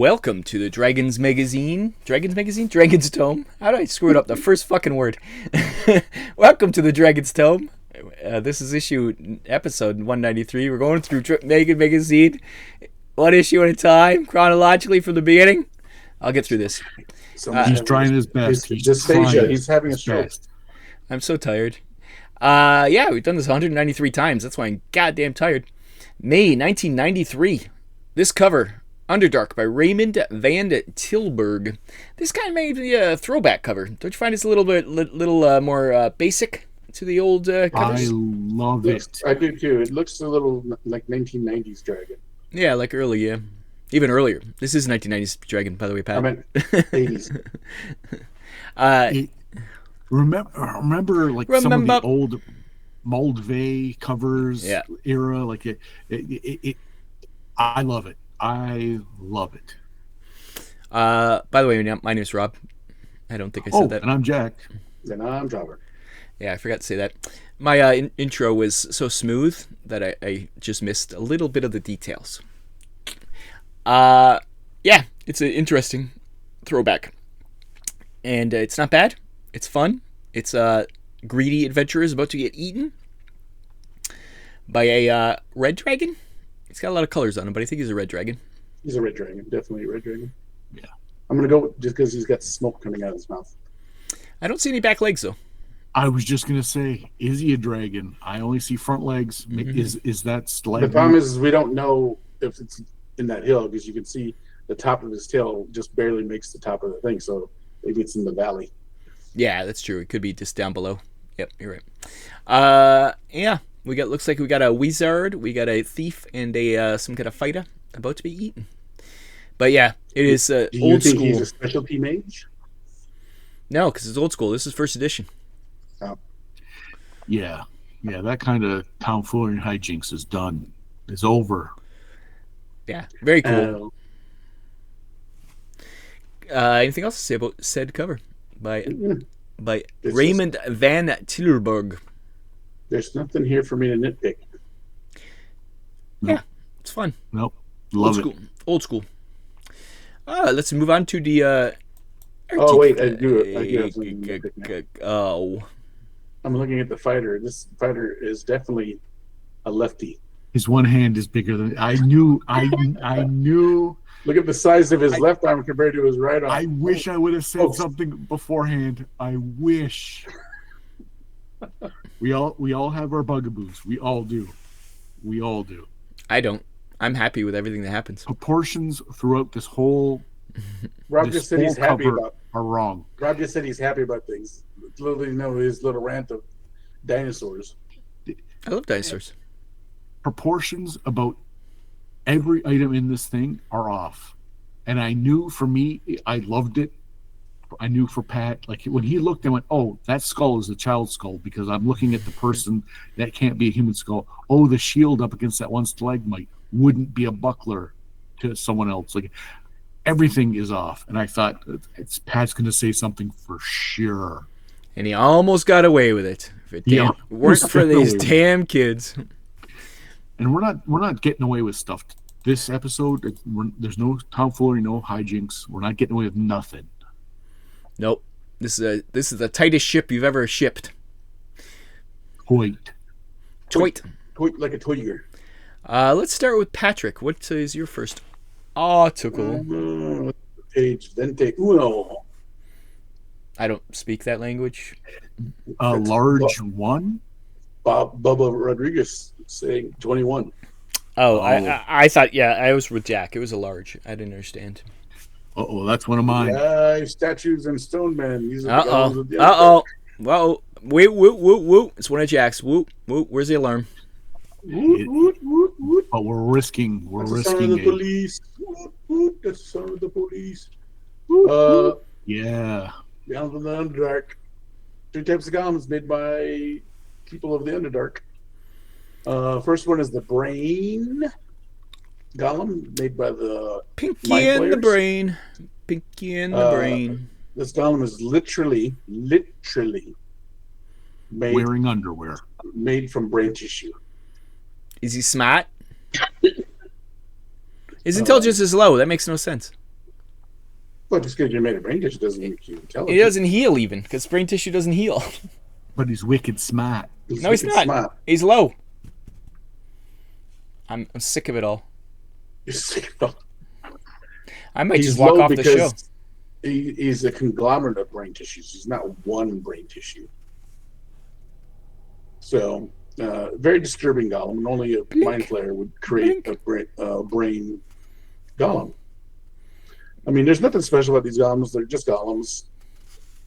Welcome to the Dragons Magazine. Dragons Magazine? Dragons Tome? How did I screw it up? The first fucking word. Welcome to the Dragons Tome. This is episode 193. We're going through Magazine, one issue at a time, chronologically from the beginning. I'll get through this. He's trying his best. He's having a stroke. I'm so tired. Yeah, we've done this 193 times. That's why I'm goddamn tired. May 1993. This cover, Underdark by Raymond Van Tilburg. This kind of made a throwback cover. Don't you find it's a little more basic to the old covers? I love it. I do too. It looks a little like 1990s Dragon. Yeah, like early, yeah. Even earlier. This is 1990s Dragon, by the way, Pat. I meant 80s. Remember some of the old Moldvay covers era? Like I love it. I love it. By the way, my name is Rob. I don't think I said that. And I'm Jack. And I'm Jobber. Yeah, I forgot to say that. My intro was so smooth that I just missed a little bit of the details. Yeah, it's an interesting throwback. And it's not bad. It's fun. It's greedy adventurers about to get eaten by a red dragon. He's got a lot of colors on him, but I think he's a red dragon. He's a red dragon. Definitely a red dragon. Yeah. I'm going to go just because he's got smoke coming out of his mouth. I don't see any back legs, though. I was just going to say, is he a dragon? I only see front legs. Mm-hmm. Is that slightly... The problem is we don't know if it's in that hill because you can see the top of his tail just barely makes the top of the thing. So maybe it's in the valley. Yeah, that's true. It could be just down below. Yep, you're right. Yeah. Looks like we got a wizard, we got a thief, and a some kind of fighter about to be eaten. But yeah, it is Do you old think school. He's a specialty mage? No, because it's old school. This is first edition. Oh. Yeah, that kind of tomfoolery and hijinks is done. It's over. Yeah, very cool. Anything else to say about said cover by Raymond Van Tilburg? There's nothing here for me to nitpick. Yeah, it's fun. Nope. Love it. Old school. Let's move on to the... oh, wait, I do have something to nitpick now. Oh. I'm looking at the fighter. This fighter is definitely a lefty. His one hand is bigger than... I knew... Look at the size of his left arm compared to his right arm. I wish I would have said something beforehand. I wish... We all have our bugaboos. We all do. I don't. I'm happy with everything that happens. Proportions throughout this whole Rob just said he's happy about are wrong. Rob just said he's happy about things. Literally, his little rant of dinosaurs. I love dinosaurs. Proportions about every item in this thing are off, and I knew for me, I loved it. I knew for Pat, like when he looked and went, oh, that skull is a child's skull because I'm looking at the person that can't be a human skull. Oh, the shield up against that one stalagmite wouldn't be a buckler to someone else. Like everything is off. And I thought Pat's going to say something for sure. And he almost got away with it. If it weren't for these damn kids. And we're not getting away with stuff. This episode, there's no tomfoolery, no hijinks. We're not getting away with nothing. Nope. This is the tightest ship you've ever shipped. Toit like a toiger. Let's start with Patrick. What is your first article? Page Vente Uno. I don't speak that language. Large one? Bubba Rodriguez saying 21. Oh, I thought, I was with Jack. It was a large. I didn't understand. Uh-oh, that's one of mine. Statues and stone men. Uh-oh. Whoa. Woo. It's one of Jack's. Woo. Where's the alarm? But we're risking That's the sound of the police. That's the sound of the police. Yeah. Down from the Underdark. 3 types of golems made by people of the Underdark. First one is the Brain Golem, made by the Pinky and the Brain. Pinky and the Brain. This golem is literally made, wearing underwear. Made from brain tissue. Is he smart? His intelligence is low. That makes no sense. Well, just because you're made of brain tissue doesn't make you intelligent. He doesn't heal even, because brain tissue doesn't heal. But he's wicked smart. No, he's not. Smart. He's low. I'm sick of it all. You're sick of I might He's just walk low off the show. because he's a conglomerate of brain tissues. He's not one brain tissue. So, very disturbing golem, and only a mind flayer would create a brain golem. I mean, there's nothing special about these golems. They're just golems.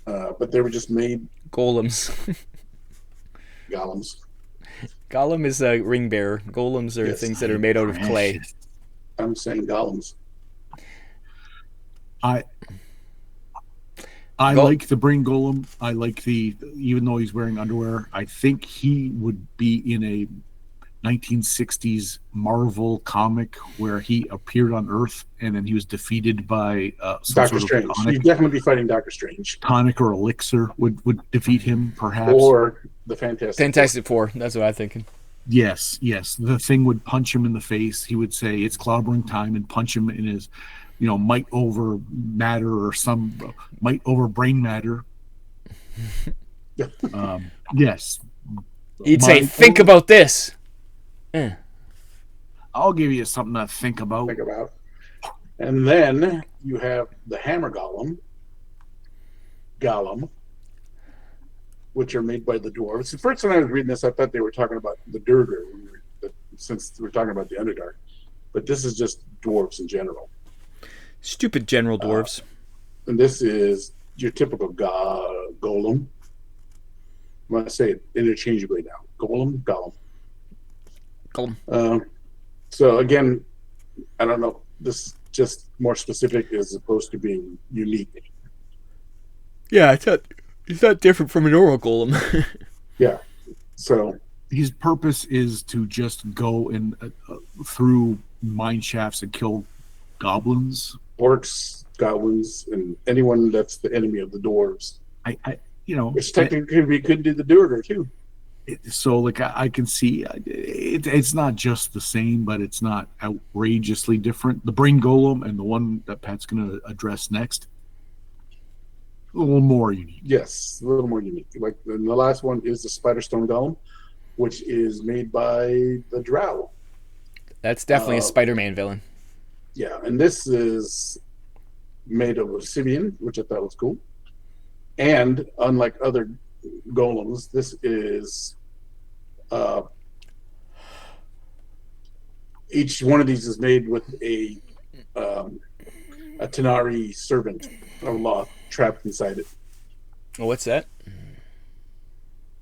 But they were just made Golems. golems. Golem is a ring bearer. Golems are Yes. things that are made out of clay. I'm saying golems. I Go- like the brain golem. I like even though he's wearing underwear, I think he would be in a 1960s Marvel comic where he appeared on Earth and then he was defeated by some Doctor sort Strange. of He'd definitely be fighting Doctor Strange. tonic or elixir would defeat him, perhaps. Or the Fantastic. Fantastic Four. That's what I'm thinking. Yes. The thing would punch him in the face. He would say, "It's clobbering time," and punch him in his, might over matter or some might over brain matter. Yes. He'd say, "Think about this." I'll give you something to think about. Think about. And then you have the hammer golem, which are made by the dwarves. The first time I was reading this, I thought they were talking about the Durgar, since we're talking about the Underdark. But this is just dwarves in general. Stupid general dwarves. And this is your typical golem. I'm going to say it interchangeably now. Golem. Golem. So again, I don't know. This is just more specific as opposed to being unique. Yeah, I thought he's not different from an oral golem. Yeah. So his purpose is to just go and through mine shafts and kill goblins, orcs, goblins, and anyone that's the enemy of the dwarves. Which technically could do the Durgar too. So, like, I can see it's not just the same, but it's not outrageously different. The brain golem and the one that Pat's going to address next, a little more unique. Yes, a little more unique. Like the last one is the spider stone golem, which is made by the Drow. That's definitely a Spider-Man villain. Yeah, and this is made of obsidian, which I thought was cool. And unlike other golems, this is each one of these is made with a Tanari servant of Loth trapped inside it. Oh, what's that?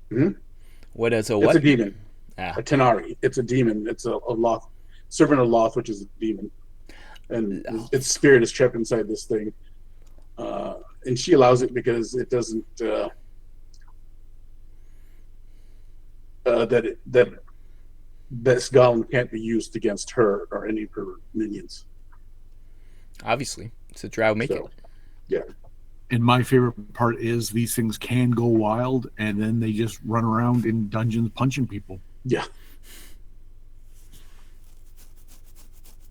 Hmm? What is a It's what? a demon. Ah. A Tanari. It's a demon. It's a Loth servant of Loth, which is a demon, and its spirit is trapped inside this thing. And she allows it because it doesn't. That this golem can't be used against her or any of her minions. Obviously, it's a drow make it. Yeah. And my favorite part is these things can go wild, and then they just run around in dungeons punching people. Yeah.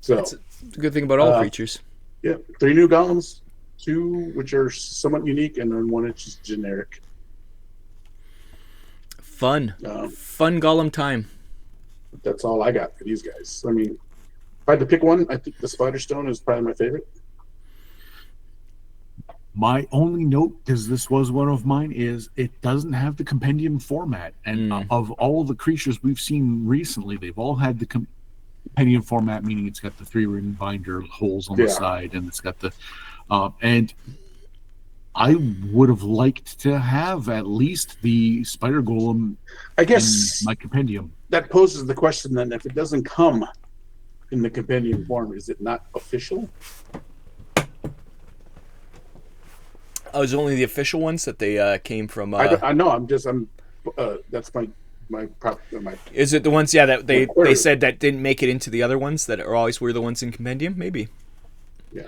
So That's a good thing about all creatures. Yeah, 3 new golems, 2 which are somewhat unique, and then 1 that's just generic. Fun golem time. That's all I got for these guys. I mean, if I had to pick one, I think the Spider Stone is probably my favorite. My only note, because this was one of mine, is it doesn't have the compendium format. And of all the creatures we've seen recently, they've all had the compendium format, meaning it's got the 3-ring binder holes on the side, and it's got the and I would have liked to have at least the spider golem, I guess, in my compendium. That poses the question then, if it doesn't come in the compendium form, is it not official? Oh, it's only the official ones that they came from. I know. That's my prop. Is it the ones? Yeah, that they said that didn't make it into the other ones that are always were the ones in compendium. Maybe. Yeah.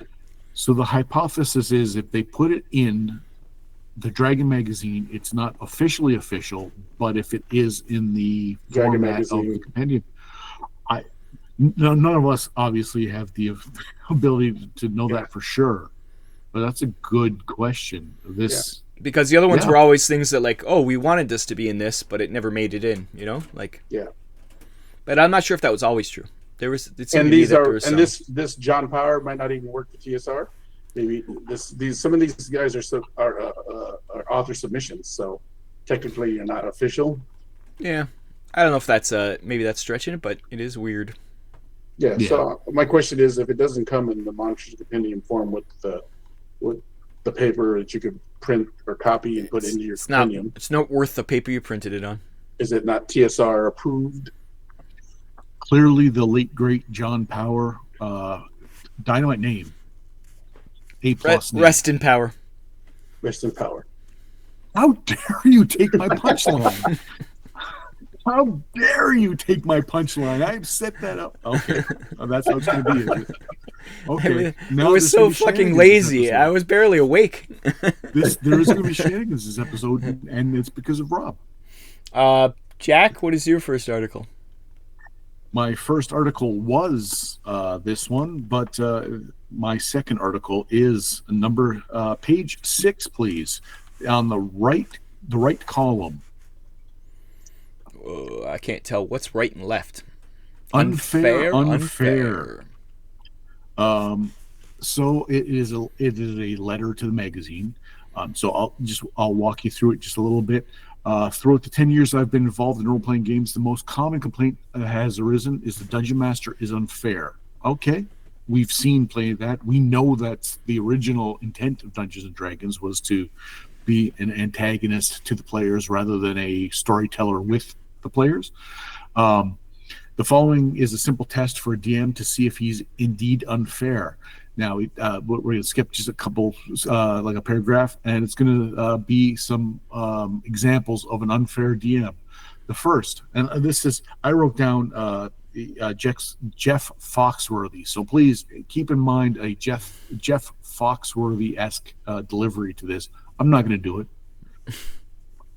So the hypothesis is if they put it in the Dragon magazine, it's not officially official, but if it is in the Dragon format magazine of the compendium, none of us obviously have the ability to know that for sure. But that's a good question. This, Because the other ones yeah, were always things that like, oh, we wanted this to be in this, but it never made it in. You know, like. Yeah. But I'm not sure if that was always true. It seemed And to me these that there are was and some. this John Power might not even work for TSR. Maybe these some of these guys are author submissions, so technically you're not official. Yeah, I don't know if that's maybe that's stretching it, but it is weird. Yeah. yeah. So my question is, if it doesn't come in the Monsters Compendium form with the paper that you could print or copy and put into your It's not. compendium, It's not worth the paper you printed it on. is it not TSR approved? Clearly, the late great John Power, dynamite name, A+ name. Rest in power. Rest in power. How dare you take my punchline? How dare you take my punchline? I've set that up. Okay, that's how it's going to be. Is it? Okay, I was there's so gonna be fucking shenanigans lazy. this I episode. was barely awake. There is going to be shenanigans this episode, and it's because of Rob. Jack, what is your first article? My first article was this one, but my second article is page 6, please, on the right column. I can't tell what's right and left. Unfair. Unfair. So it is a letter to the magazine. So I'll walk you through it just a little bit. Throughout the 10 years I've been involved in role-playing games, the most common complaint that has arisen is the Dungeon Master is unfair. Okay, we've seen play that. We know that's the original intent of Dungeons and Dragons, was to be an antagonist to the players rather than a storyteller with the players. The following is a simple test for a DM to see if he's indeed unfair. Now, we're going to skip just a couple, like a paragraph, and it's going to be some examples of an unfair DM. The first, and this is, I wrote down Jeff Foxworthy. So please keep in mind a Jeff Foxworthy-esque delivery to this. I'm not going to do it.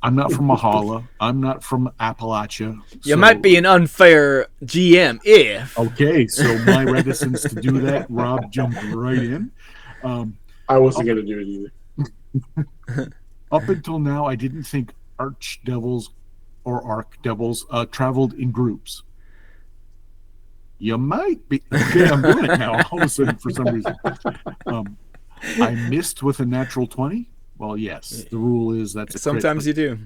I'm not from Mahala. I'm not from Appalachia. You might be an unfair GM if. Okay, so my reticence to do that, Rob jumped right in. I wasn't going to do it either. Up until now, I didn't think archdevils or archdevils traveled in groups. You might be. Okay, I'm doing it now. All of a sudden, for some reason. I missed with a natural 20. Well, yes, the rule is that's a Sometimes crit, you do.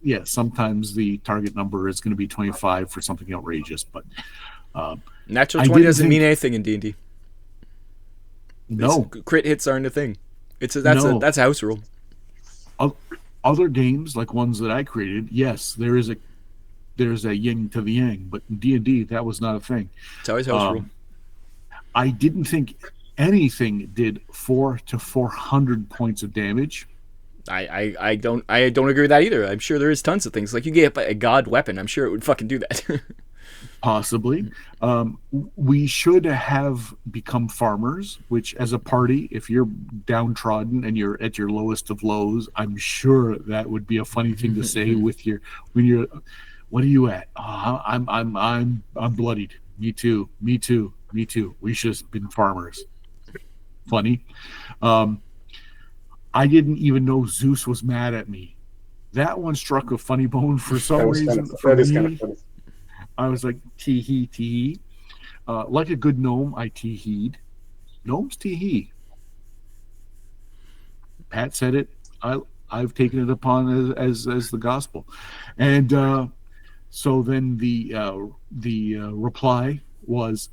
Yeah, sometimes the target number is going to be 25 for something outrageous, but Natural I 20 didn't doesn't think- mean anything in D&D. no. Crit hits aren't a thing. That's No. a house rule. Other games, like ones that I created, yes, there's a yin to the yang, but in D&D, that was not a thing. It's always house rule. I didn't think anything did 400 to 400 points of damage. I don't agree with that either. I'm sure there is tons of things. Like you get a god weapon, I'm sure it would fucking do that. Possibly. We should have become farmers, which as a party, if you're downtrodden and you're at your lowest of lows, I'm sure that would be a funny thing to say with when you're, what are you at? Oh, I'm bloodied. Me too. We should have been farmers. Funny. I didn't even know Zeus was mad at me. That one struck a funny bone for some reason. That is kind of funny. I was like, tee-hee. Like a good gnome, I tee-heed. Gnomes tee-hee. Pat said it. I've taken it upon as the gospel. And so then the reply was,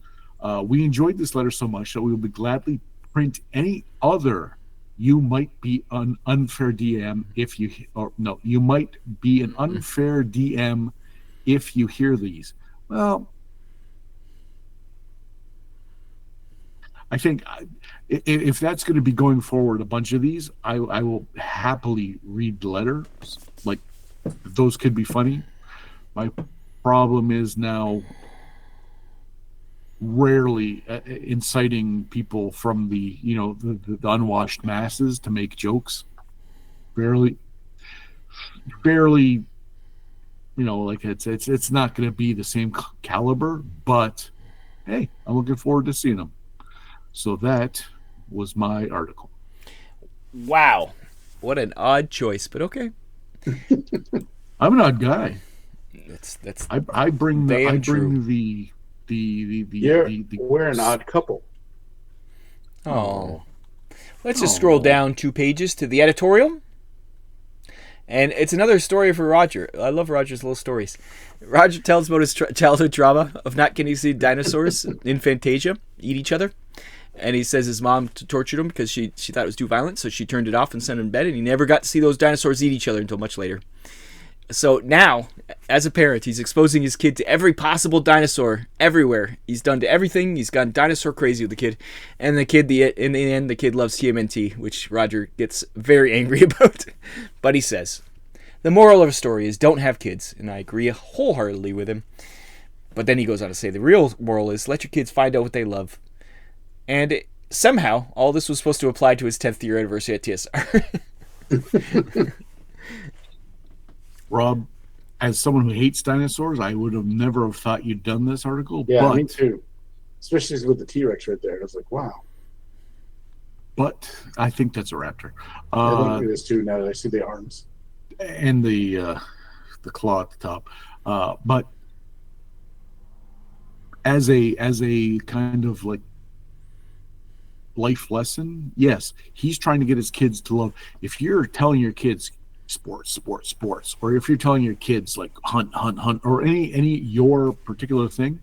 we enjoyed this letter so much that we will be gladly print any other. You might be an unfair DM if you, or no, you might be an unfair DM if you hear these. Well, I think if that's going to be going forward, a bunch of these, I will happily read the letters. Like, those could be funny. My problem is now rarely inciting people from the unwashed masses to make jokes. Barely, like it's not going to be the same caliber, but hey, I'm looking forward to seeing them. So that was my article. Wow. What an odd choice, but okay. I'm an odd guy. That's I bring the damn I true. bring the We're an odd couple. Oh. Let's just scroll down 2 pages to the editorial. And it's another story for Roger. I love Roger's little stories. Roger tells about his childhood trauma of not getting to see dinosaurs in Fantasia eat each other. And he says his mom tortured him because she thought it was too violent, so she turned it off and sent him to bed, and he never got to see those dinosaurs eat each other until much later. So now, as a parent, he's exposing his kid to every possible dinosaur everywhere. He's done to everything. He's gone dinosaur crazy with the kid. And the kid, in the end, the kid loves TMNT, which Roger gets very angry about. But he says, the moral of the story is don't have kids. And I agree wholeheartedly with him. But then he goes on to say, the real moral is let your kids find out what they love. And somehow, all this was supposed to apply to his 10th year anniversary at TSR. Rob, as someone who hates dinosaurs, I would have never have thought you'd done this article. Yeah, but, me too. Especially with the T-Rex right there. I was like, wow. But I think that's a raptor. I think it is too now that I see the arms. And the claw at the top. But as a kind of like life lesson, yes, he's trying to get his kids to love. If you're telling your kids sports, or if you're telling your kids like hunt, or any your particular thing,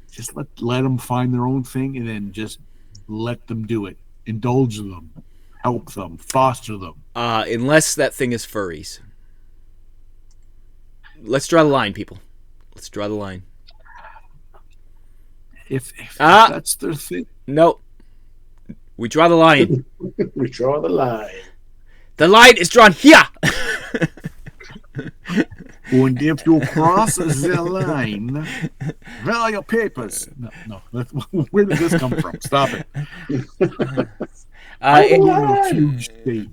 just let them find their own thing, and then just let them do it. Indulge them, help them, foster them. Unless that thing is furries. Let's draw the line, people. Let's draw the line. If that's their thing. No. We draw the line. We draw the line. The line is drawn here. And if you cross the line, well, your papers. No. Where did this come from? Stop it. I'm in a huge state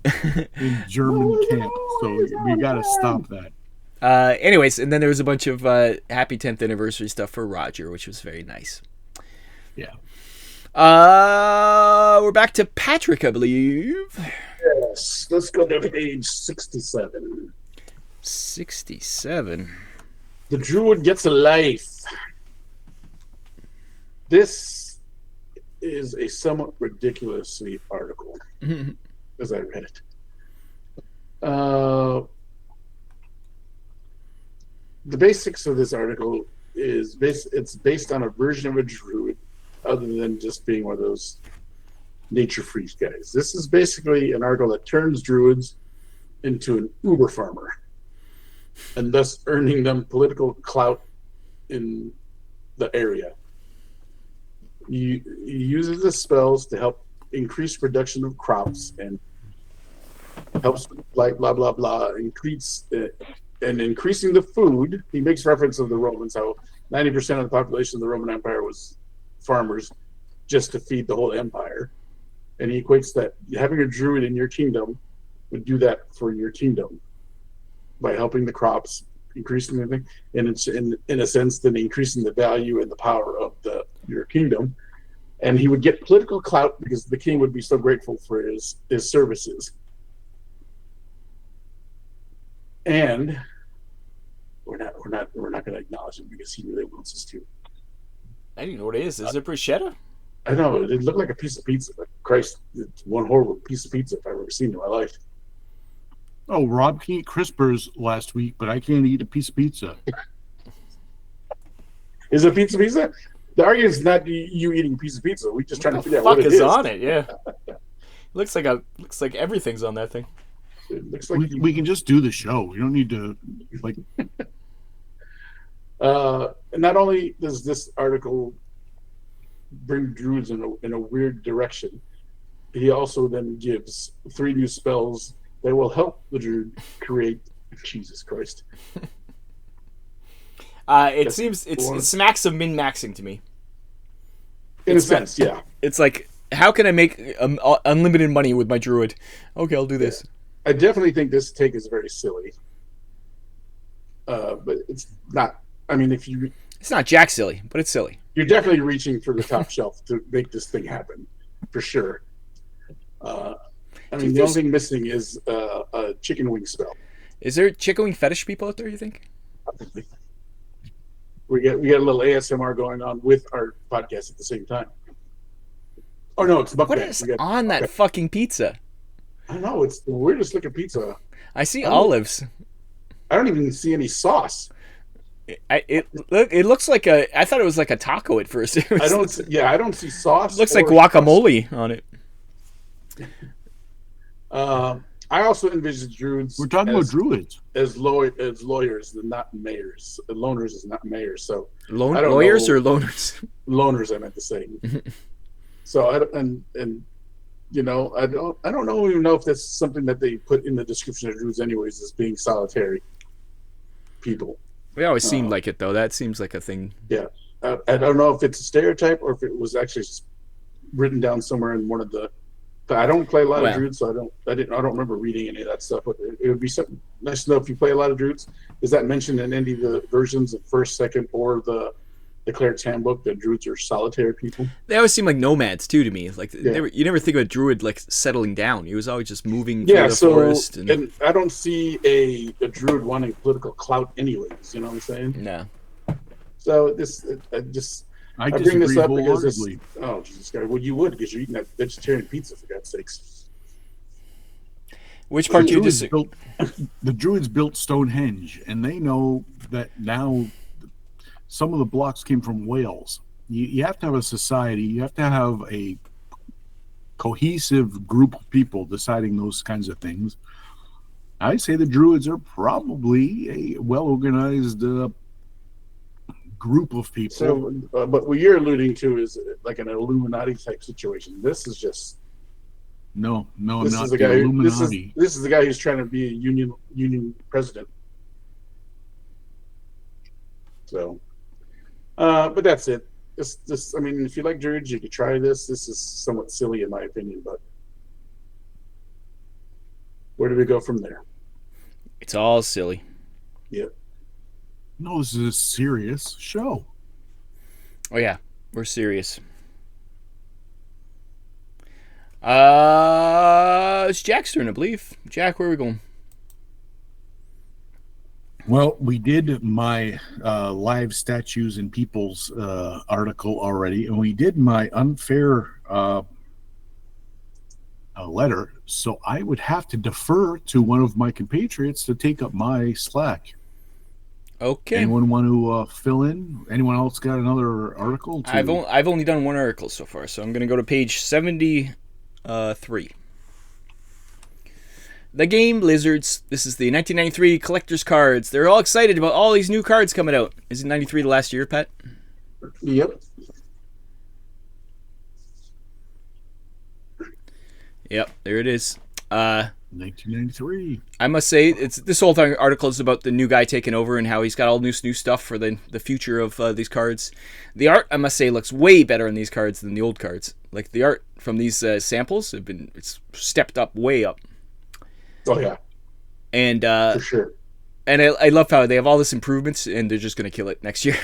in German camp, so we got to stop that. Anyways, and then there was a bunch of happy 10th anniversary stuff for Roger, which was very nice. Yeah. We're back to Patrick, I believe. Yes. Let's go to page 67. 67. The Druid gets a life. This is a somewhat ridiculously article as I read it. The basics of this article is it's based on a version of a Druid other than just being one of those nature freak guys. This is basically an article that turns Druids into an Uber farmer and thus earning them political clout in the area. He uses the spells to help increase production of crops and helps like blah blah blah increase and increasing the food. He makes reference of the Romans, how 90% of the population of the Roman Empire was farmers just to feed the whole empire. And he equates that having a druid in your kingdom would do that for your kingdom by helping the crops, increasing the thing, and it's in a sense then increasing the value and the power of your kingdom. And he would get political clout because the king would be so grateful for his services. And we're not going to acknowledge him because he really wants us to. I don't even know what it is. Is it bruschetta? I know it looked like a piece of pizza, but Christ, it's one horrible piece of pizza if I've ever seen in my life. Oh, Rob can eat Crispers last week, but I can't eat a piece of pizza. Is it pizza? The argument is not you eating a piece of pizza. We just trying to figure out what it is is. on it. Yeah, looks like everything's on that thing. It looks like we can just do the show. We don't need to like. Not only does this article bring druids in a weird direction, he also then gives 3 new spells that will help the druid create. Jesus Christ! It seems it smacks of min-maxing to me. In a sense, yeah. It's like, how can I make unlimited money with my druid? Okay, I'll do this. I definitely think this take is very silly. But it's not. I mean, it's not jack silly, but it's silly. You're definitely reaching for the top shelf to make this thing happen, for sure. I mean, the only thing missing is a chicken wing spell. Is there chicken wing fetish people out there, you think? We get a little ASMR going on with our podcast at the same time. Oh no, it's mukbang. What is on that fucking pizza? I don't know. It's the weirdest looking pizza. I see olives. I don't even see any sauce. It looks like I thought it was like a taco at first. I don't see sauce. It looks like guacamole on it. I also envision druids. We're talking about druids as lawyers, not mayors. Loners is not mayors. So lawyers or loners? Loners, I meant to say. So I don't even know if that's something that they put in the description of druids, anyways, as being solitary people. They always seemed like it, though. That seems like a thing. Yeah, I don't know if it's a stereotype or if it was actually written down somewhere in one of the. I don't play a lot of druids, so I don't remember reading any of that stuff. But it would be something nice to know if you play a lot of druids. Is that mentioned in any of the versions of first, second, or the Cleric's Handbook that druids are solitary people? They always seem like nomads too to me. Like you never think of a druid like settling down. He was always just moving through the forest. And I don't see a druid wanting political clout, anyways. You know what I'm saying? No. So I bring this up because Jesus Christ! Well, you would, because you're eating that vegetarian pizza, for God's sakes. Which part do you disagree? The druids built Stonehenge, and they know that now some of the blocks came from Wales. You have to have a society. You have to have a cohesive group of people deciding those kinds of things. I say the druids are probably a well-organized group of people. So, but what you're alluding to is like an Illuminati type situation. This is just no, this not is the the guy. Illuminati. This is the guy who's trying to be a union president. So, but that's it. I mean, if you like druids, you could try this. This is somewhat silly in my opinion, but where do we go from there? It's all silly. Yep. No, this is a serious show. Oh yeah, we're serious. It's Jack's turn, I believe. Jack, where are we going? Well, we did my live statues and people's article already, and we did my unfair letter. So I would have to defer to one of my compatriots to take up my slack. Okay. Anyone want to fill in? Anyone else got another article? I've only done one article so far, so I'm going to go to page 73. The Game Lizards. This is the 1993 collector's cards. They're all excited about all these new cards coming out. Is it 93 the last year, Pat? Yep. Yep, there it is. 1993. I must say, this whole article is about the new guy taking over and how he's got all new stuff for the future of these cards. The art, I must say, looks way better in these cards than the old cards. Like the art from these samples it's stepped up way up. Oh yeah, and for sure. And I love how they have all this improvements and they're just gonna kill it next year.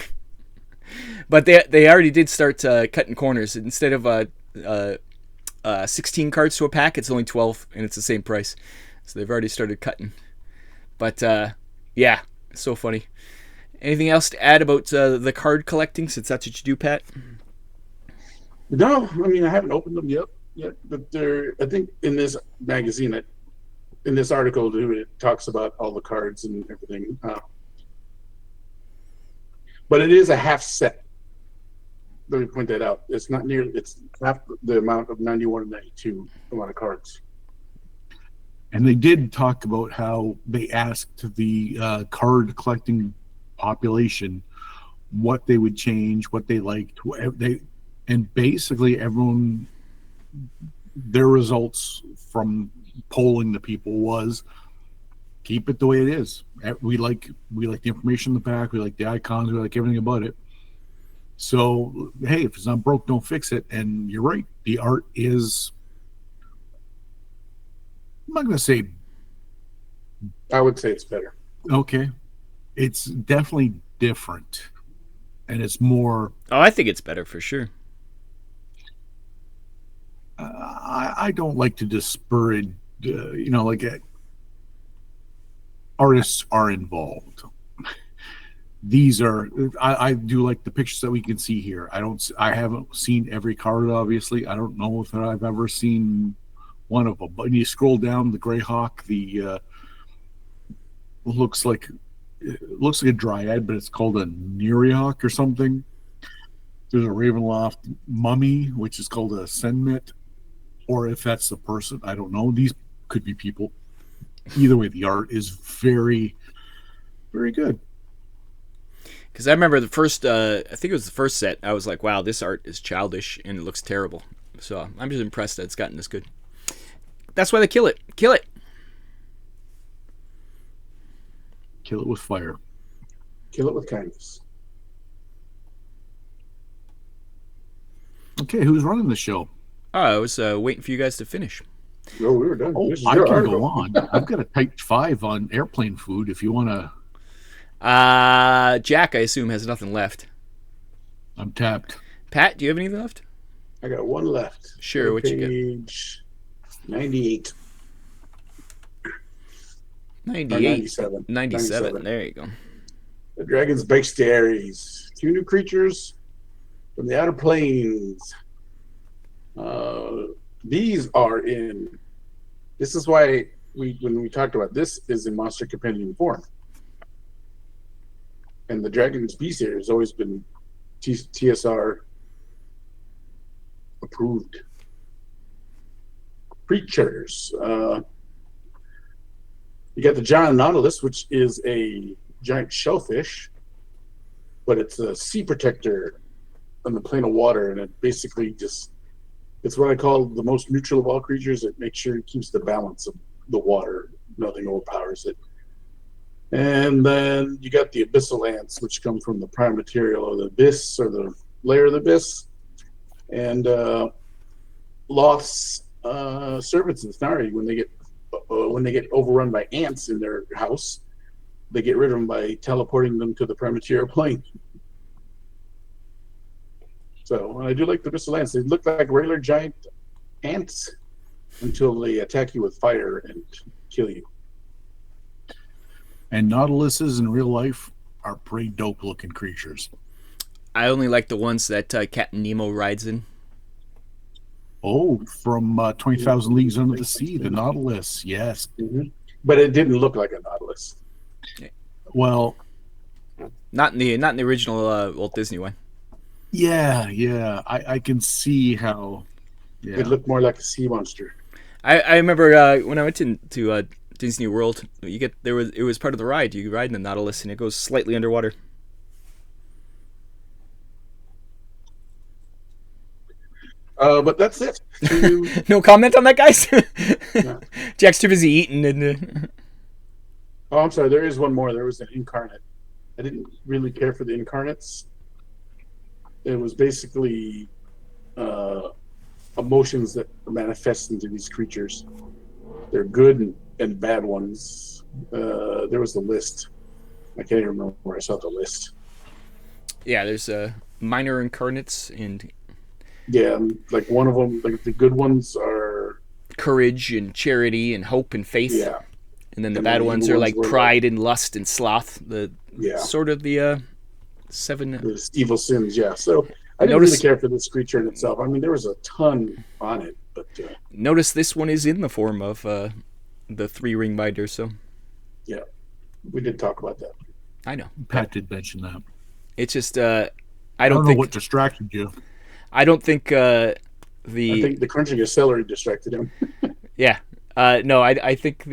But they already did start cutting corners. Instead of 16 cards to a pack, it's only 12, and it's the same price. So they've already started cutting. But yeah, it's so funny. Anything else to add about the card collecting, since that's what you do, Pat? No, I mean, I haven't opened them yet, but I think in this magazine, in this article, it talks about all the cards and everything. But it is a half set. Let me point that out. It's not nearly. It's half the amount of 91 and 92 amount of cards. And they did talk about how they asked the card collecting population what they would change, what they liked. And basically everyone, their results from polling the people was keep it the way it is. We like the information in the back. We like the icons. We like everything about it. So, hey, if it's not broke, don't fix it. And you're right. The art is, I'm not going to say. I would say it's better. Okay. It's definitely different. And it's more. Oh, I think it's better for sure. I don't like to disparage, artists are involved. These are, I do like the pictures that we can see here. I haven't seen every card, obviously. I don't know if I've ever seen one of them. But when you scroll down, the Greyhawk, looks like a dryad, but it's called a Nereihawk or something. There's a Ravenloft mummy, which is called a Senmet, or if that's the person, I don't know. These could be people. Either way, the art is very, very good. Because I remember the first, I think it was the first set, I was like, wow, this art is childish and it looks terrible. So I'm just impressed that it's gotten this good. That's why they kill it. Kill it. Kill it with fire. Kill it with kindness. Okay, who's running the show? Oh, I was waiting for you guys to finish. No, we were done. Oh, This is I your can article. go on. I've got a type 5 on airplane food if you want to. Jack, I assume, has nothing left. I'm tapped. Pat, do you have anything left? I got one left. Sure, what you got? Page 98. 98. 97. 97. There you go. The Dragon's Bestiaries. 2 new creatures from the outer planes. These are in. This is why when we talked about this is in Monster Compendium form. And the Dragon's Bestiary has always been TSR approved. Creatures. You got the giant nautilus, which is a giant shellfish, but it's a sea protector on the plane of water, and it basically it's what I call the most neutral of all creatures. It makes sure it keeps the balance of the water. Nothing overpowers it. And then you got the abyssal ants, which come from the prime material of the abyss, or the layer of the abyss. And Loth's servants in Thnari, when they get overrun by ants in their house, they get rid of them by teleporting them to the prime material plane. So I do like the abyssal ants. They look like regular giant ants until they attack you with fire and kill you. And nautiluses in real life are pretty dope looking creatures. I only like the ones that Captain Nemo rides in. Oh, from 20,000 Leagues Under the Sea, the Nautilus, yes. Mm-hmm. But it didn't look like a nautilus. Well, not in the original Walt Disney one. Yeah. I can see how. Yeah. It looked more like a sea monster. I remember when I went to Disney World, it was part of the ride. You ride in the Nautilus and it goes slightly underwater. But that's it. No comment on that, guys. No. Jack's too busy eating. And Oh, I'm sorry. There is one more. There was an incarnate. I didn't really care for the incarnates. It was basically emotions that manifest into these creatures. They're good and bad ones. There was a list. I can't even remember where I saw the list. yeah, there's minor incarnates and Yeah, like one of them, like the good ones are. courage and charity and hope and faith. Yeah. And then the And bad the ones evil are ones like were pride and lust and sloth. Yeah. Sort of the seven. The evil sins, yeah. So I didn't really care for this creature in itself. I mean, there was a ton on it, but Notice this one is in the form of the 3 ring binder. So yeah, we did talk about that. I know Pat did mention that. it's just I I don't don't know think what distracted you. I don't think I think the crunching of celery distracted him. yeah. No, I think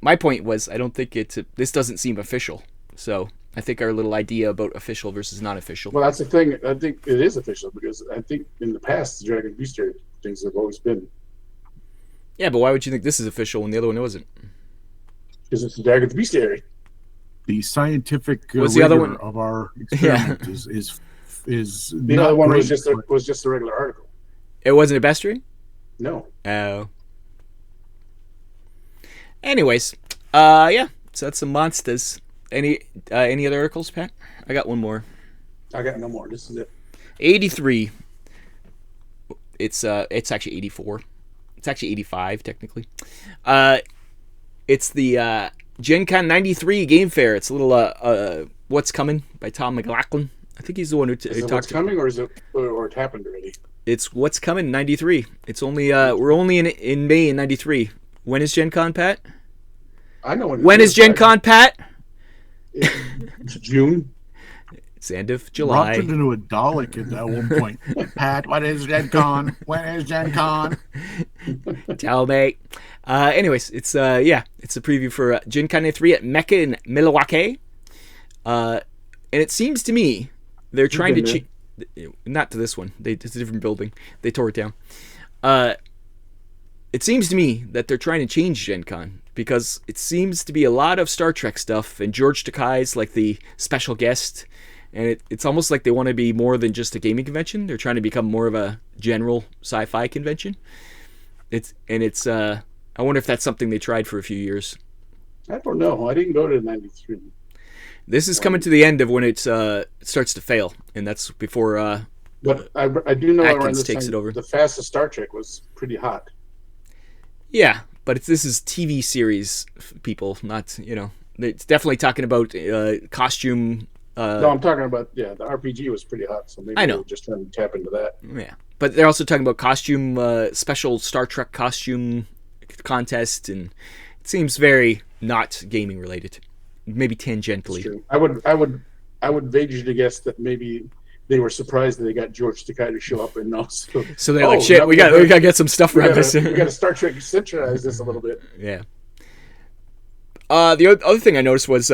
my point was I don't think this doesn't seem official. So I think our little idea about official versus non-official. Well, that's the thing. I think it is official because I think in the past the Dragon Bestiary things have always been, Yeah, but why would you think this is official when the other one wasn't? because it's the Dragon Bestiary. The scientific Was the other rigor one- of our experiment is The not other one was great, just a regular article. It wasn't a bestiary? No, Oh. Anyways, yeah. So that's some monsters. Any other articles, Pat? I got one more. I got no more. This is it. 83 It's actually 84. It's actually 85 technically. It's the Gen Con 93 Game Fair. It's a little What's Coming by Tom McLaughlin. I think he's the one who Is it talked. What's Coming, or is it, or it happened already? It's What's Coming 93. It's only we're only in May in 93. When is Gen Con, Pat? I know when is Gen Con, Pat? It's June. It's the end of Rob July. turned into a Dalek at one point. Pat, what is Gen Con? When is Gen Con? Tome. Anyways, it's it's a preview for Gen Con 93 at Mecca in Milwaukee. And it seems to me they're trying to not to this one. It's a different building. They tore it down. It seems to me that they're trying to change Gen Con because it seems to be a lot of Star Trek stuff, and George Takei's like the special guest, and it's almost like they want to be more than just a gaming convention. They're trying to become more of a general sci-fi convention. I wonder if that's something they tried for a few years. I don't know. I didn't go to 93. This is coming to the end of when it starts to fail, and that's before. But I do know Atkins around this takes time, it over. the fastest Star Trek was pretty hot. Yeah, but this is TV series people, not It's definitely talking about costume. No, I'm talking about the RPG was pretty hot, so maybe I know. they were just trying to tap into that. Yeah, but they're also talking about costume, special Star Trek costume contest, and it seems very not gaming related, maybe tangentially. True. I would venture to guess that maybe they were surprised that they got George Takei to show up, and also So they're like, shit, we got to get some stuff around this. We got to Star Trek centralize this a little bit. Yeah. The other thing I noticed was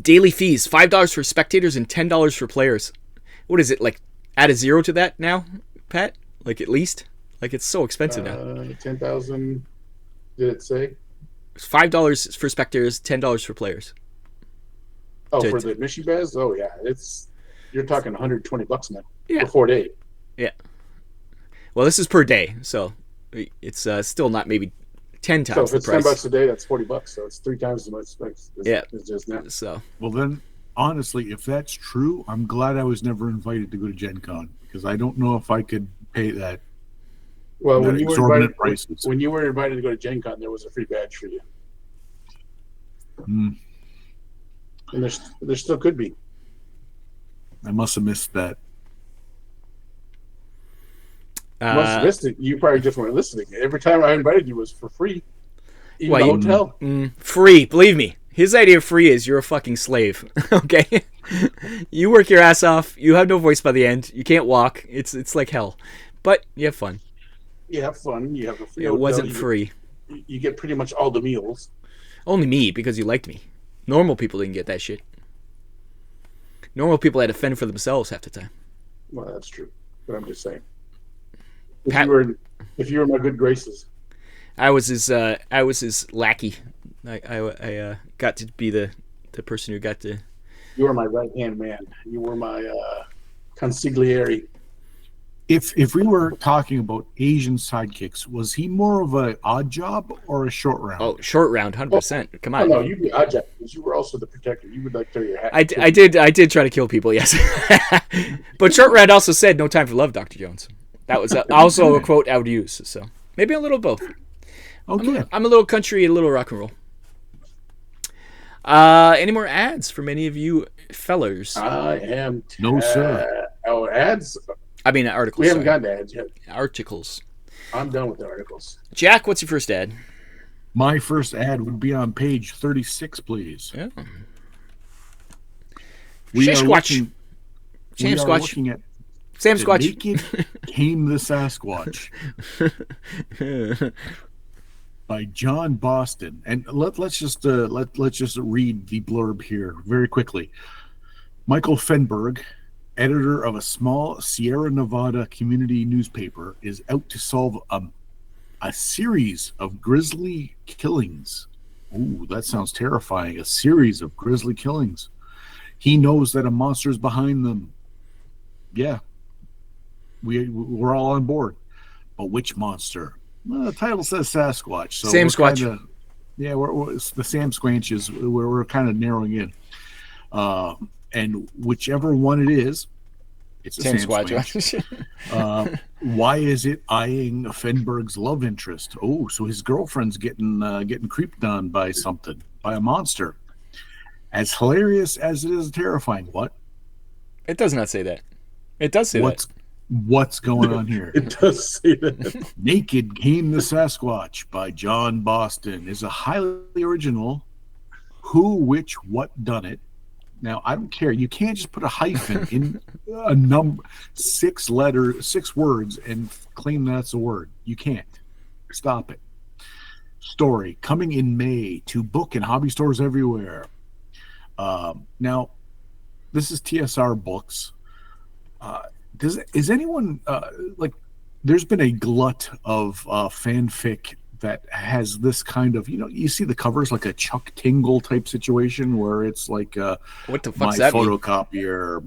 daily fees: $5 for spectators and $10 for players. What is it like? Add a zero to that now, Pat? Like at least? Like it's so expensive now. 10,000. Did it say? It's $5 for spectators, $10 for players. Oh, for the admission baz? Oh yeah, you're talking $120 now. Yeah. For 4 days. Yeah. Well, this is per day, so it's still not maybe 10 times So if the it's price. $10 a day, that's $40. So it's 3 times as much as just now. So Well, then, honestly, if that's true, I'm glad I was never invited to go to Gen Con because I don't know if I could pay that. Well, That when you were exorbitant invited, prices. when you were invited to go to Gen Con, there was a free badge for you, Mm, and there still could be. I must have missed that. You must have missed it. You probably just weren't listening. Every time I invited you was for free. Even Well, the hotel. free, believe me. His idea of free is you're a fucking slave. Okay? You work your ass off. You have no voice by the end. You can't walk. It's like hell. But you have fun. You have fun. You have a free It hotel. wasn't free. You get pretty much all the meals. Only me, because you liked me. Normal people didn't get that shit. Normal people had to fend for themselves half the time. Well, that's true. But I'm just saying. Pat- If you were in my good graces. I was his lackey. I got to be the person who got to. You were my right hand man. You were my consigliere. If we were talking about Asian sidekicks, was he more of an odd job or a short round? Oh, short round, 100%. Come on. No, you'd be odd job because you were also the protector. You would like throw your hat. I did try to kill people, yes. But short round also said no time for love, Dr. Jones. That was also a quote I would use. So maybe a little both. Okay. I'm a little country, a little rock and roll. Any more ads from any of you fellers? I am. No, sir. Ads. I mean articles. We haven't sorry. gotten to ads yet. Articles. I'm done with the articles. Jack, what's your first ad? My first ad would be on page 36, please. Yeah. We are Sasquatch. we are Sasquatch. looking at Sam the Squatch. Naked Tame the Sasquatch by John Boston. And let's just read the blurb here very quickly. Michael Fenberg, editor of a small Sierra Nevada community newspaper, is out to solve a series of grisly killings. Ooh, that sounds terrifying. A series of grisly killings. He knows that a monster is behind them. Yeah. We're all on board. But which monster? Well, the title says Sasquatch. So Sam we're Squatch. We're the Sam Squanches. We're kind of narrowing in. And whichever one it is, It's a Sam Sam Squatch. Why is it eyeing Fenberg's love interest? Oh, so his girlfriend's getting creeped on by something, by a monster. As hilarious as it is terrifying. What? It does not say that. It does say What's going on here? It does say that. Naked Came the Sasquatch by John Boston is a highly original who, which, what done it. Now, I don't care. You can't just put a hyphen in a number, 6 words, and claim that's a word. You can't. Stop it. Story coming in May to book in hobby stores everywhere. Now, this is TSR Books. Is anyone like? There's been a glut of fanfic that has this kind of, you see the covers like a Chuck Tingle type situation where it's like what the my fuck's that mean? photocopier.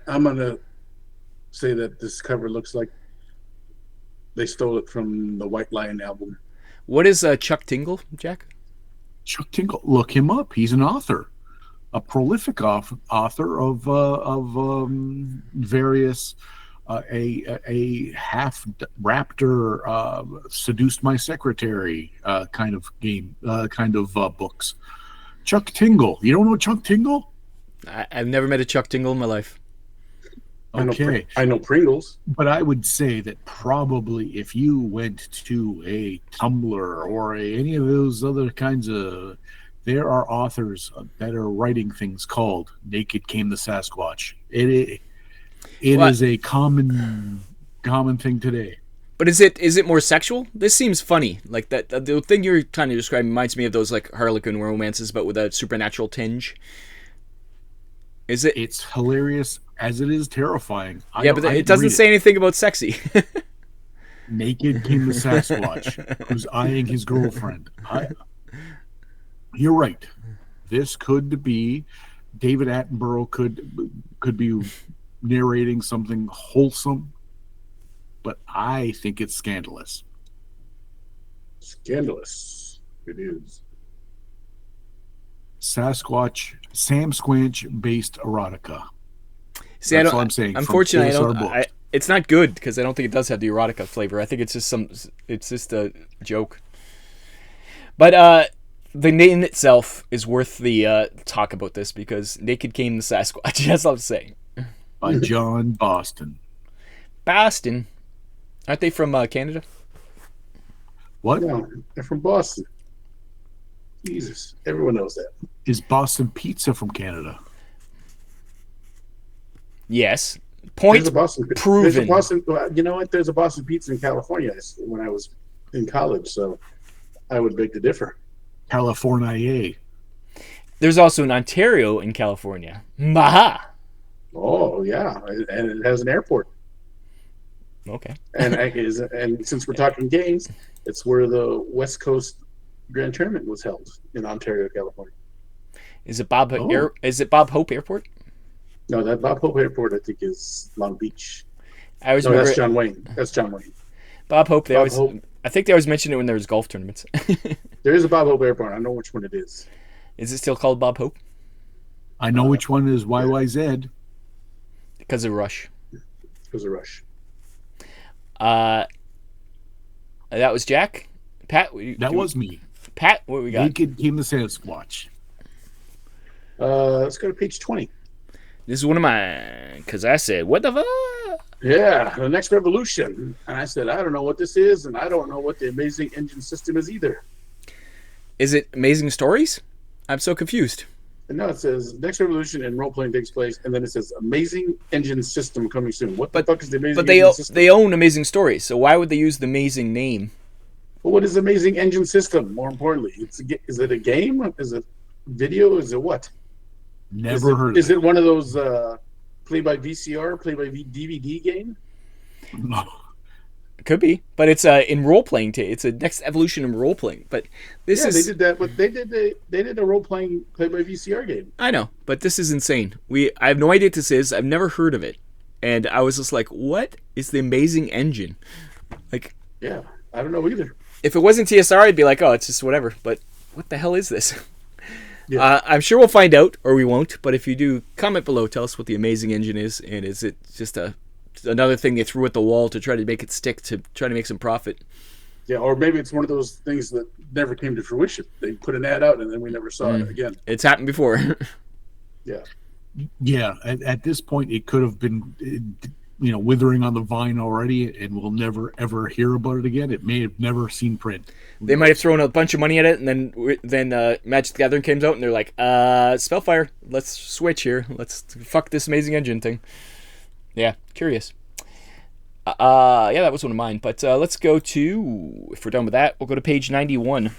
I'm gonna say that this cover looks like they stole it from the White Lion album. What is Chuck Tingle, Jack? Chuck Tingle, look him up. He's an author, a prolific author of various. A half raptor seduced my secretary kind of game, books. Chuck Tingle. You don't know Chuck Tingle? I've never met a Chuck Tingle in my life. Okay. I know Pringles. But I would say that probably if you went to a Tumblr or any of those other kinds of, there are authors that are writing things called Naked Came the Sasquatch. It is a common thing today. But is it more sexual? This seems funny. Like that the thing you're trying to describe reminds me of those like Harlequin romances, but with a supernatural tinge. Is it? It's hilarious as it is terrifying. But it doesn't say anything about sexy. Naked Came the Sasquatch, who's eyeing his girlfriend. You're right. This could be David Attenborough could be narrating something wholesome, but I think it's scandalous. Scandalous. It is. Sam Squanch based erotica. See, that's all I'm saying. Unfortunately, it's not good because I don't think it does have the erotica flavor. I think it's just a joke. But the name itself is worth the talk about this because Naked Came the Sasquatch. That's all I'm saying. By John Boston. Boston. Aren't they from Canada? What? No, they're from Boston. Jesus. Everyone knows that. Is Boston Pizza from Canada? Yes. Point proven. You know what? There's a Boston Pizza in California when I was in college, so I would beg to differ. California. There's also an Ontario in California. Maha. Oh yeah, and it has an airport. Okay. And since we're talking games, it's where the West Coast Grand Tournament was held in Ontario, California. Is it Bob Hope Airport? No, that Bob Hope Airport I think is Long Beach. That's John Wayne. That's John Wayne. Bob Hope. I think they always mention it when there was golf tournaments. There is a Bob Hope Airport. I know which one it is. Is it still called Bob Hope? I know which one is YYZ. Because of Rush. Because of Rush. That was Jack. Pat. That was me. Pat, what we got? Naked Came the Sasquatch. Let's go to page 20. This is one of mine. Because I said, what the fuck? Yeah, the next revolution. And I said, I don't know what this is, and I don't know what the amazing engine system is either. Is it Amazing Stories? I'm so confused. And no, it says next revolution and role playing takes place, and then it says amazing engine system coming soon. What the fuck is the amazing engine system? But they own Amazing Stories, so why would they use the amazing name? Well, what is amazing engine system? More importantly, is it a game? Is it video? Is it what? Never heard of it. Is it one of those play by VCR, play by DVD game? No. It could be, but it's in role playing. It's a next evolution in role playing. But they did that. But they did a role playing play by VCR game. I know, but this is insane. I have no idea what this is. I've never heard of it, and I was just like, "What is the amazing engine?" Like, yeah, I don't know either. If it wasn't TSR, I'd be like, "Oh, it's just whatever." But what the hell is this? Yeah. I'm sure we'll find out, or we won't. But if you do, comment below. Tell us what the amazing engine is, and is it just another thing they threw at the wall to try to make it stick to try to make some profit? Yeah, or maybe it's one of those things that never came to fruition. They put an ad out and then we never saw it again. It's happened before. Yeah. Yeah, at this point, it could have been, withering on the vine already, and we'll never ever hear about it again. It may have never seen print. They might have thrown a bunch of money at it, and then Magic the Gathering came out, and they're like, Spellfire, let's switch here. Let's fuck this amazing engine thing. Yeah, curious. Yeah, that was one of mine. But let's go to, if we're done with that, we'll go to page 91.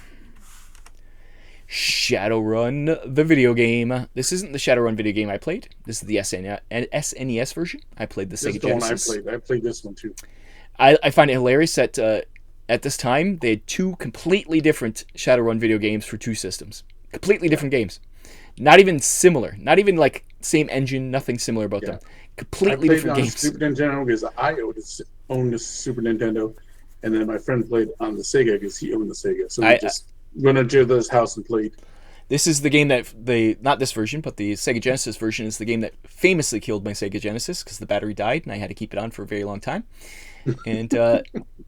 Shadowrun, the video game. This isn't the Shadowrun video game I played. This is the SNES version. I played the Sega Genesis. This is the one I played. I played this one too. I find it hilarious that at this time they had two completely different Shadowrun video games for two systems. Completely different games. Not even similar. Not even like same engine. Nothing similar about them. Completely different games. Super Nintendo because I owned the Super Nintendo, and then my friend played on the Sega because he owned the Sega. So we just went into his house and played. This is the game that not this version, but the Sega Genesis version is the game that famously killed my Sega Genesis because the battery died and I had to keep it on for a very long time. And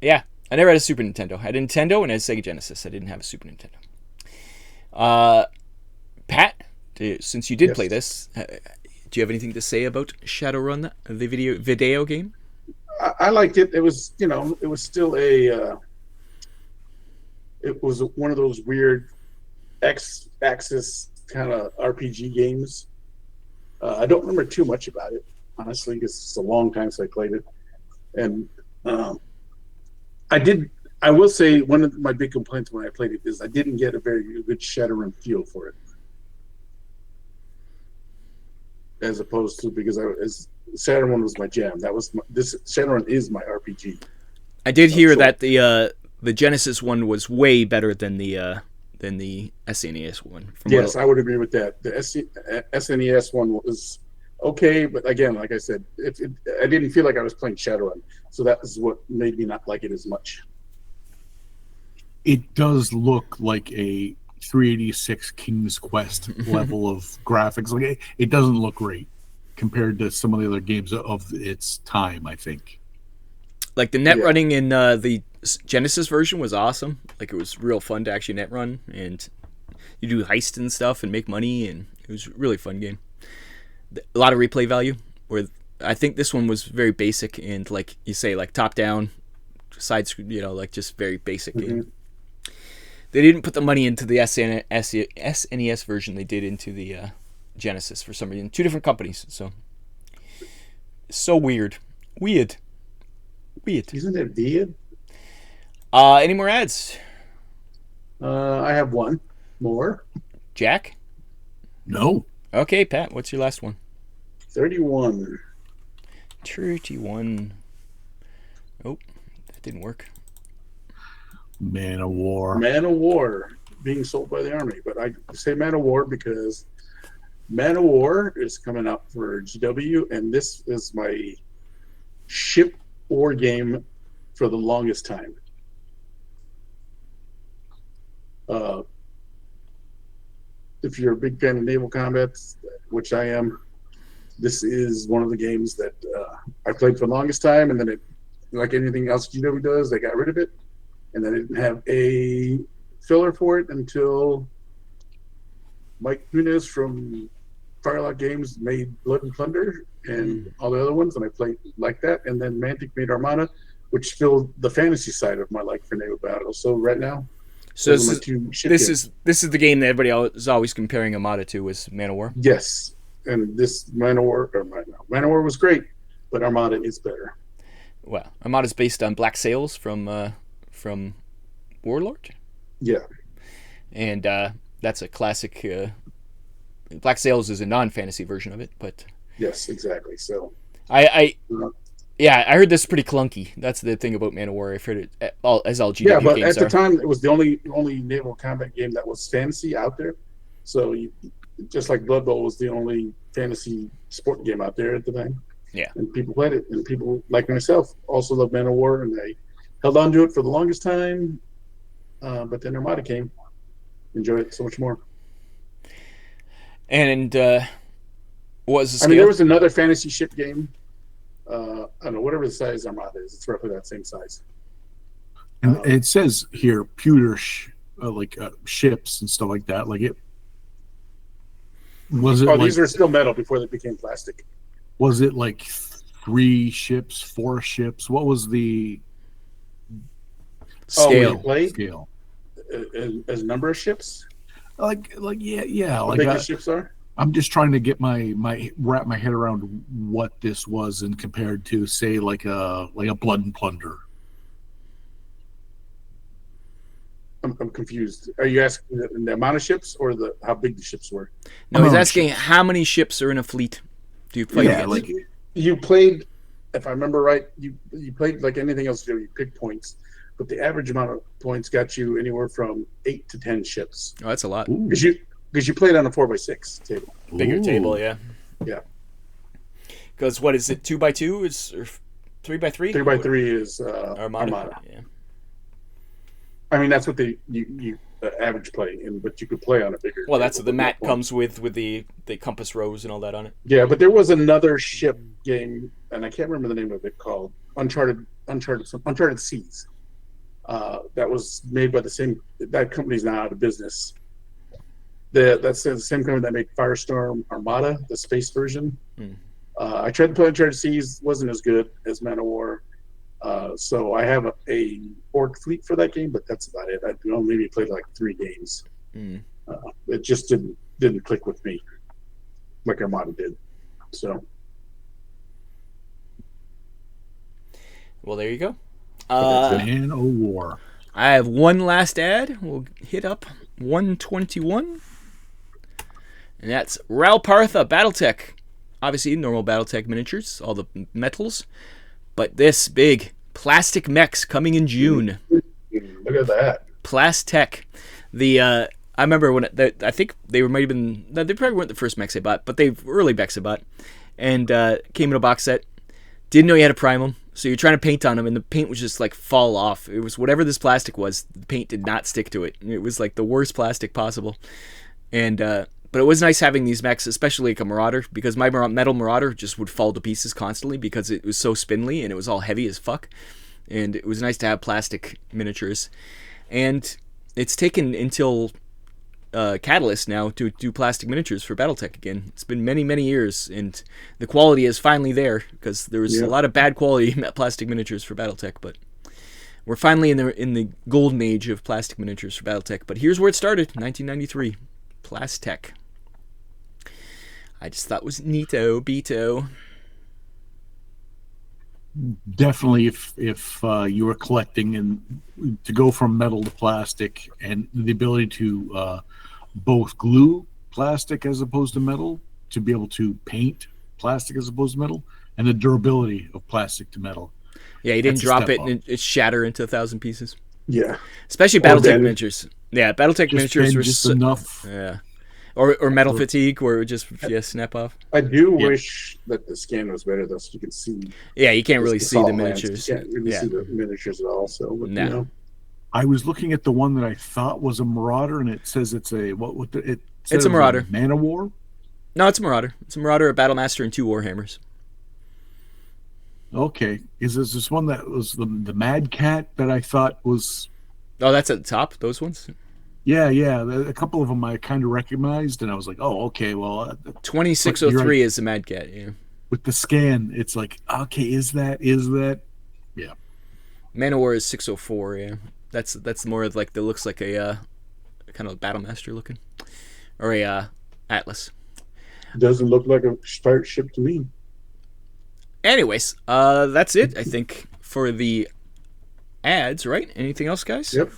yeah, I never had a Super Nintendo. I had a Nintendo and I had a Sega Genesis. I didn't have a Super Nintendo. Pat, since you did play this, do you have anything to say about Shadowrun, the video game? I liked it. It was, it was still it was one of those weird X-axis kind of RPG games. I don't remember too much about it, honestly, because it's a long time since I played it. And I will say one of my big complaints when I played it is I didn't get a very good Shadowrun feel for it. As opposed to, because Shadowrun was my jam. Shadowrun is my RPG. I did hear that the Genesis one was way better than the SNES one. Yes, I would agree with that. The SNES one was okay, but again, like I said, I didn't feel like I was playing Shadowrun, so that is what made me not like it as much. It does look like a 386 King's Quest level of graphics. Like it doesn't look great compared to some of the other games of its time, I think. Like the net running in the Genesis version was awesome. Like it was real fun to actually net run, and you do heists and stuff and make money, and it was a really fun game. A lot of replay value. Where I think this one was very basic and, like you say, like top down, side screen, like just very basic game. They didn't put the money into the SNES version. They did into the Genesis for some reason. Two different companies. So weird. Weird. Isn't it weird? Any more ads? I have one more. Jack? No. Okay, Pat, what's your last one? 31. 31. Oh, that didn't work. Man of War. Man of War being sold by the Army. But I say Man of War because Man of War is coming out for GW, and this is my ship war game for the longest time. If you're a big fan of naval combat, which I am, this is one of the games that I played for the longest time, and then like anything else GW does, they got rid of it, and then they didn't have a filler for it until Mike Nunes from Firelock Games made Blood and Plunder and all the other ones, and I played like that, and then Mantic made Armada, which filled the fantasy side of my like for naval battle. So right now, so this is the game that everybody is always comparing Armada to, was Man of War. Yes, and this Man of War was great, but Armada is better. Well, Armada's based on Black Sails from Warlord. Yeah, and that's a classic. Black Sails is a non-fantasy version of it, but yes, exactly. So I heard this pretty clunky. That's the thing about Man of War. I've heard it as all GW yeah, but games at the time it was the only naval combat game that was fantasy out there. So just like Blood Bowl was the only fantasy sport game out there at the time. Yeah, and people played it, and people like myself also loved Man of War, and they held on to it for the longest time. But then Armada came, enjoyed it so much more. And what was the I scale? mean, there was another fantasy ship game. I don't know, whatever the size Armada is, it's roughly that same size. And it says here pewter ships and stuff like that. Like it was it. Oh, like, these were still metal before they became plastic. Was it like 3 ships, 4 ships? What was the Scale. scale? As number of ships? Like yeah. How Like big the ships are? I'm just trying to get my wrap my head around what this was and compared to, say, like a Blood and Plunder. I'm confused. Are you asking the amount of ships or how big the ships were? No, he's asking how many ships are in a fleet do you play against? Like You played, if I remember right, you played like anything else you do, you pick points, but the average amount of points got you anywhere from 8 to 10 ships. Oh, that's a lot. Because you played on a 4x6 table. Bigger table, yeah. Yeah. Because what is it? 2x2 is or 3x3? 3x3 is Armada. Yeah. I mean, that's what you average play in, but you could play on a bigger. Well, that's the mat comes with the compass rose and all that on it. Yeah, but there was another ship game, and I can't remember the name of it, called Uncharted Seas. That was made by the same. That company's now out of business. That's the same company that made Firestorm Armada, the space version. I tried to play Uncharted Seas, wasn't as good as Man of War. So I have a orc fleet for that game, but that's about it. I maybe played like 3 games. It just didn't click with me like Armada did. So, well, there you go. Man of War. I have one last ad. We'll hit up 121, and that's Ralpartha BattleTech. Obviously, normal BattleTech miniatures, all the metals. But this big plastic mechs coming in June. Look at that. Plastech. I remember when I think they might have been. They probably weren't the first mechs I bought, but they early mechs I bought, and came in a box set. Didn't know you had to prime them, so you're trying to paint on them, and the paint was just like fall off. It was whatever this plastic was. The paint did not stick to it. It was like the worst plastic possible, and. But it was nice having these mechs, especially like a Marauder, because my metal Marauder just would fall to pieces constantly because it was so spindly and it was all heavy as fuck. And it was nice to have plastic miniatures. And it's taken until Catalyst now to do plastic miniatures for BattleTech again. It's been many, many years, and the quality is finally there because there was a lot of bad quality plastic miniatures for BattleTech, but we're finally in the golden age of plastic miniatures for BattleTech. But here's where it started, 1993. Plastech. I just thought it was neato, beato. Definitely, if you were collecting and to go from metal to plastic, and the ability to both glue plastic as opposed to metal, to be able to paint plastic as opposed to metal, and the durability of plastic to metal. Yeah, you didn't drop it and it shatter into 1,000 pieces. Yeah. Especially BattleTech miniatures. Yeah, BattleTech miniatures were just enough. Yeah. Or metal fatigue where it would just snap off. I do wish that the scan was better though, so you could see. Yeah, you can't really see the miniatures. You can't really see the miniatures at all. So, but, no. You know. I was looking at the one that I thought was a Marauder, and it says it's a It's a Marauder. Man of War. No, it's a Marauder. It's a Marauder, a Battlemaster, and 2 Warhammers. Okay, is this one that was the Mad Cat that I thought was? Oh, that's at the top. Those ones. Yeah. A couple of them I kind of recognized, and I was like, "Oh, okay, well." 2603 is the Mad Cat. Yeah. With the scan, it's like, okay, is that? Yeah. Man of War is 604. Yeah, that's more of like that looks like a kind of a Battlemaster looking, or a Atlas. Doesn't look like a pirate ship to me. Anyways, that's it. I think for the ads, right? Anything else, guys? Yep.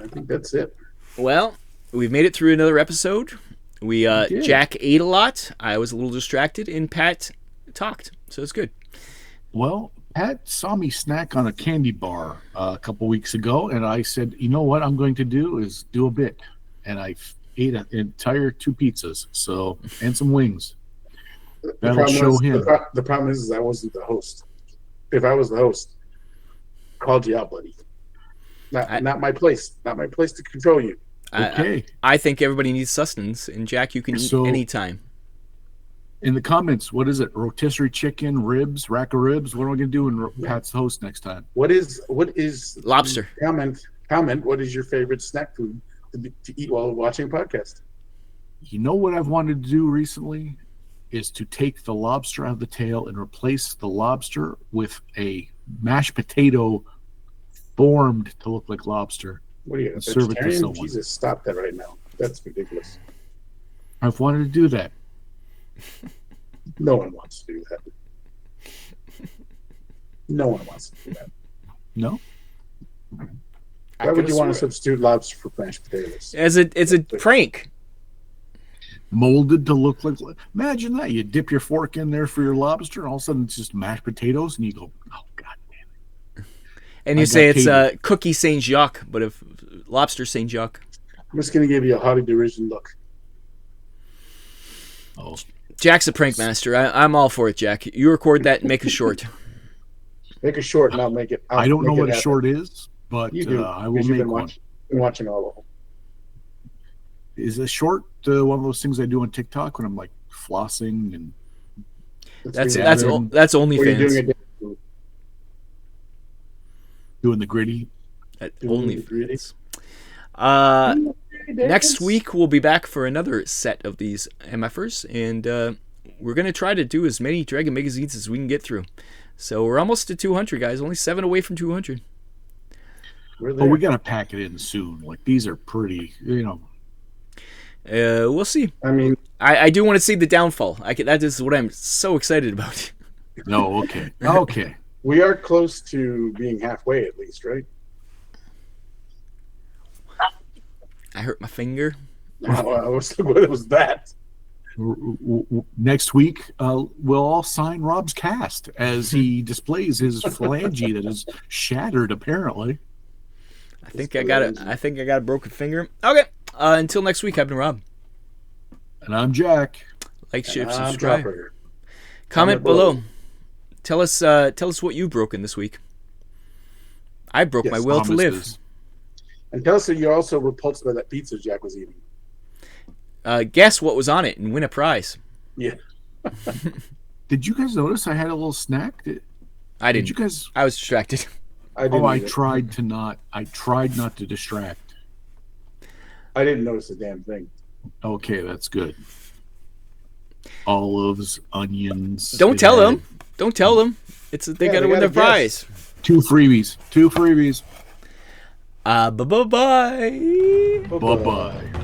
I think that's it. Well, we've made it through another episode. Jack ate a lot. I was a little distracted, and Pat talked, so it's good. Well, Pat saw me snack on a candy bar a couple weeks ago, and I said, "You know what I'm going to do is do a bit," and I ate an entire 2 pizzas, and some wings. That'll show him. The problem is I wasn't the host. If I was the host, called you out, buddy. Not my place. Not my place to control you. Okay. I think everybody needs sustenance, and Jack, you can eat anytime. In the comments, what is it? Rotisserie chicken, ribs, rack of ribs? What am I going to do when Pat's the host next time? What is lobster? Comment. What is your favorite snack food to eat while watching a podcast? You know what I've wanted to do recently is to take the lobster out of the tail and replace the lobster with a mashed potato formed to look like lobster. What are you, a serve it to vegetarian? someone. Jesus, stop that right now. That's ridiculous. I've wanted to do that. No one wants to do that. No one wants to do that. No? Why would you want to substitute lobster for mashed potatoes? It's a prank. Molded to look like. Imagine that. You dip your fork in there for your lobster, and all of a sudden it's just mashed potatoes, and you go, oh, God damn it. And you say it's a cookie Saint Jacques, but if lobster Saint Jacques. I'm just going to give you a haughty derision look. Oh. Jack's a prank master. I'm all for it, Jack. You record that and make a short. Make a short, and I'll make it. I don't know what a short is, but I will make one. Been watching all of them. Is a short one of those things I do on TikTok when I'm like flossing and that's OnlyFans. Doing the gritty. OnlyFans. Next week we'll be back for another set of these MFers, and we're gonna try to do as many Dragon magazines as we can get through. So we're almost to 200, guys. Only 7 away from 200. But we gotta pack it in soon. Like these are pretty, We'll see. I mean, I do want to see the downfall. That is what I'm so excited about. No, okay. We are close to being halfway, at least, right? I hurt my finger. What was that? Next week, we'll all sign Rob's cast as he displays his phalange that is shattered. Apparently, I think I got a broken finger. Okay. Until next week, I've been Rob. And I'm Jack. Like, share, subscribe. Comment below. Tell us what you've broken this week. I broke my will to live. And tell us that you're also repulsed by that pizza Jack was eating. Guess what was on it and win a prize. Yeah. Did you guys notice I had a little snack? I didn't. Did you guys? I was distracted. I tried not to distract. I didn't notice a damn thing. Okay, that's good. Olives, onions. Don't tell them. Don't tell them. They got to win their prize. 2 freebies. 2 freebies. Bye-bye. Bye-bye.